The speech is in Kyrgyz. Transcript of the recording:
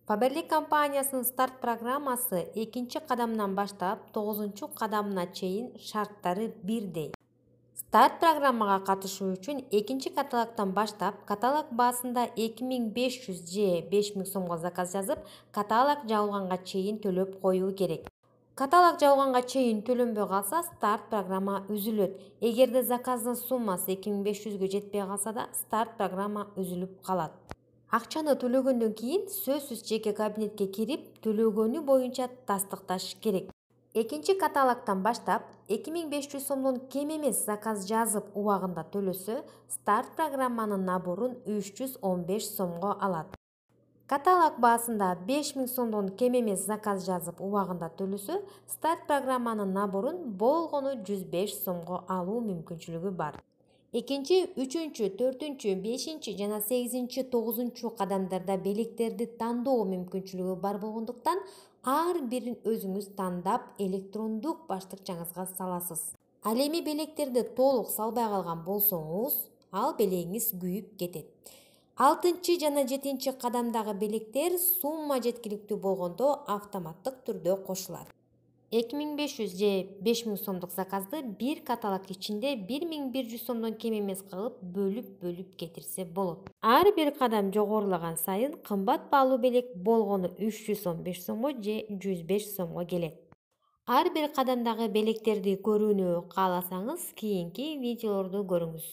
Faberlic компаниясынын старт программасы 2-кадамдан баштап 9-кадамына чейин шарттары бирдей. Старт программага катышуу үчүн 2-каталогдон баштап каталог баасында 2500 же 5000 сомго заказ жазып, каталог жабылганга чейин төлөп коюу керек. Каталог жабылганга чейин төлөнбөй калса, старт программа үзүлөт. Эгерде заказдын суммасы 2500гө жетпей калса да, старт программа үзүлүп калат. Акчаны төлөгөндөн кийин сөзсүз жеке кабинетке кирип, төлөгөнү боюнча тастыкташ керек. 2-каталогдон баштап 2500 сомдон кем эмес заказ жазып убагында төлөсө, старт программанын наборун 315 сомго алат. Каталог баасында 5000 сомдон кем эмес заказ жазып убагында төлөсө, старт программанын наборун болгону 105 сомго алуу мүмкүнчүлүгү бар. 2, 3, 4, 5 жана 8, 9 кадамдарда белектерди тандоо мүмкүнчүлүгү бар болгондуктан, ар бирин өзүңүз тандап электрондук баштыкчаңызга саласыз. Ал эми белектерди толук салбай калган болсоңуз, ал белегиңиз күйүп кетет. 6 жана 7 кадамдагы белектер сумма жеткиликтүү болгондо автоматтык түрдө кошулат. 2500 же 5000 сомдук заказды бир каталог ичинде 1100 сомдон кем эмес кылып бөлүп кетирсе болот. Ар бир кадам жогорулаган сайын кымбат баалуу белек болгону 315 сомго же 105 сомго келет. Ар бир кадамдагы белектерди көрүүнү кааласаңыз, кийинки видеолорду көрүңүз.